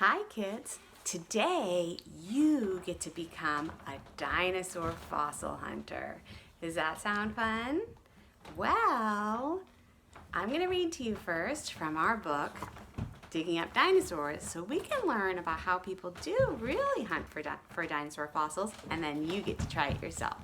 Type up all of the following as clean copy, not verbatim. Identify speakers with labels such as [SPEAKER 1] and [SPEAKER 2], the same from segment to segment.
[SPEAKER 1] Hi kids! Today you get to become a dinosaur fossil hunter. Does that sound fun? Well, I'm going to read to you first from our book, Digging Up Dinosaurs, so we can learn about how people do really hunt for dinosaur fossils, and then you get to try it yourself.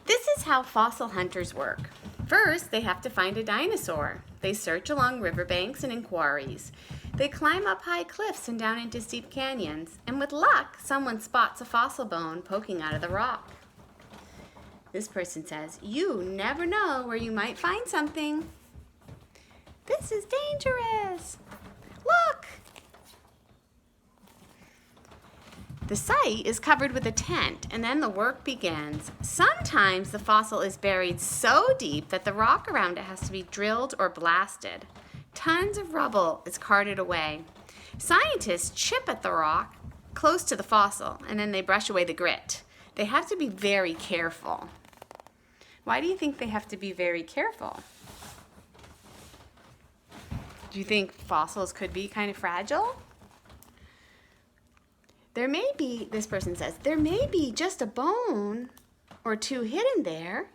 [SPEAKER 1] This is how fossil hunters work. First, they have to find a dinosaur. They search along riverbanks and in quarries. They climb up high cliffs and down into steep canyons. And with luck, someone spots a fossil bone poking out of the rock. This person says, "You never know where you might find something." "This is dangerous. Look!" The site is covered with a tent, and then the work begins. Sometimes the fossil is buried so deep that the rock around it has to be drilled or blasted. Tons of rubble is carted away. Scientists chip at the rock close to the fossil, and then they brush away the grit. They have to be very careful. Why do you think they have to be very careful? Do you think fossils could be kind of fragile? This person says, there may be just a bone or two hidden there.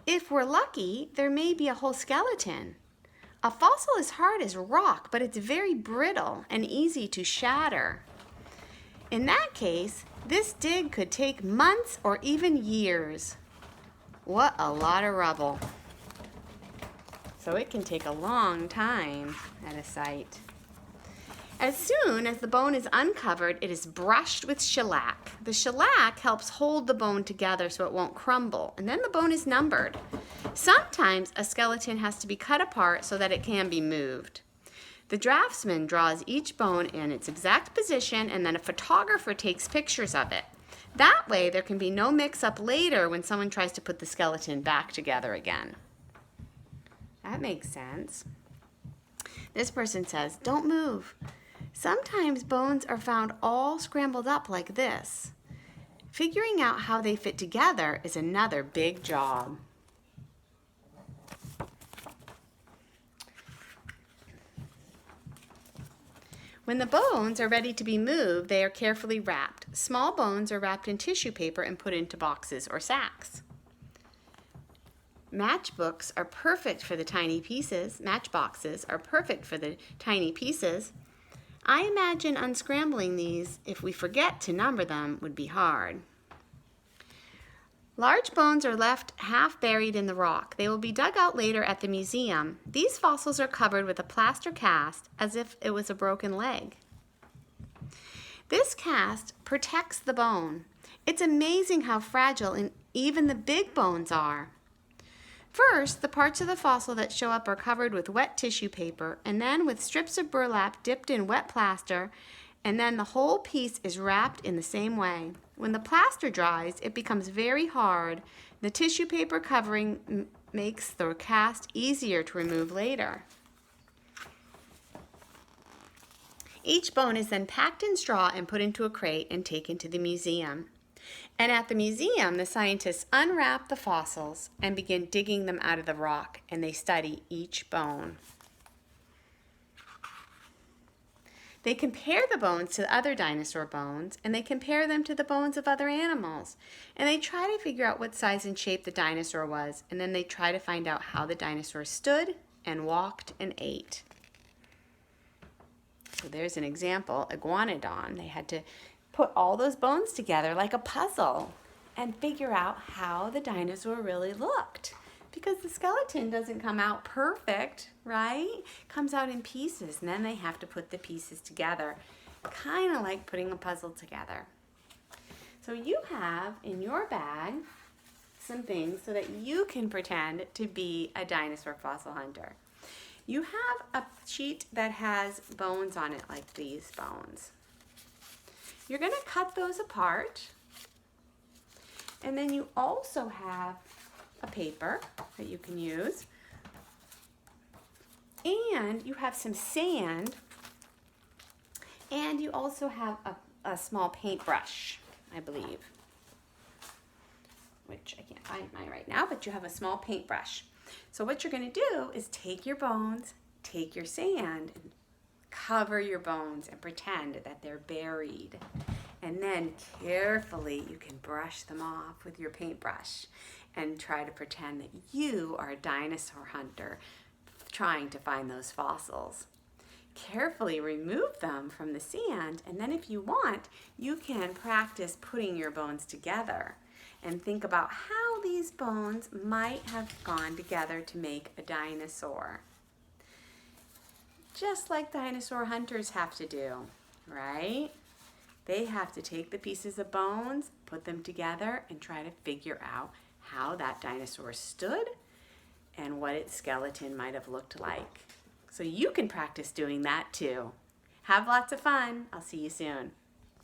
[SPEAKER 1] If we're lucky, there may be a whole skeleton. A fossil is hard as rock, but it's very brittle and easy to shatter. In that case, this dig could take months or even years. What a lot of rubble. So it can take a long time at a site. As soon as the bone is uncovered, it is brushed with shellac. The shellac helps hold the bone together so it won't crumble, and then the bone is numbered. Sometimes a skeleton has to be cut apart so that it can be moved. The draftsman draws each bone in its exact position, and then a photographer takes pictures of it. That way there can be no mix-up later when someone tries to put the skeleton back together again. That makes sense. This person says, "Don't move." Sometimes bones are found all scrambled up like this. Figuring out how they fit together is another big job. When the bones are ready to be moved, they are carefully wrapped. Small bones are wrapped in tissue paper and put into boxes or sacks. Matchboxes are perfect for the tiny pieces. I imagine unscrambling these, if we forget to number them, would be hard. Large bones are left half buried in the rock. They will be dug out later at the museum. These fossils are covered with a plaster cast as if it was a broken leg. This cast protects the bone. It's amazing how fragile even the big bones are. First, the parts of the fossil that show up are covered with wet tissue paper, and then with strips of burlap dipped in wet plaster, and then the whole piece is wrapped in the same way. When the plaster dries, it becomes very hard. The tissue paper covering makes the cast easier to remove later. Each bone is then packed in straw and put into a crate and taken to the museum. And at the museum, the scientists unwrap the fossils and begin digging them out of the rock, and they study each bone. They compare the bones to other dinosaur bones, and they compare them to the bones of other animals. And they try to figure out what size and shape the dinosaur was, and then they try to find out how the dinosaur stood and walked and ate. So there's an example, Iguanodon. They had to put all those bones together like a puzzle and figure out how the dinosaur really looked. Because the skeleton doesn't come out perfect, right? It comes out in pieces, and then they have to put the pieces together, kind of like putting a puzzle together. So you have in your bag some things so that you can pretend to be a dinosaur fossil hunter. You have a sheet that has bones on it, like these bones. You're going to cut those apart, and then you also have a paper that you can use, and you have some sand, and you also have a small paintbrush, I believe, which I can't find mine right now, but you have a small paintbrush. So what you're going to do is take your bones, take your sand, and cover your bones and pretend that they're buried. And then carefully you can brush them off with your paintbrush and try to pretend that you are a dinosaur hunter trying to find those fossils. Carefully remove them from the sand, and then if you want, you can practice putting your bones together and think about how these bones might have gone together to make a dinosaur. Just like dinosaur hunters have to do, right? They have to take the pieces of bones, put them together, and try to figure out how that dinosaur stood and what its skeleton might have looked like. So you can practice doing that too. Have lots of fun. I'll see you soon.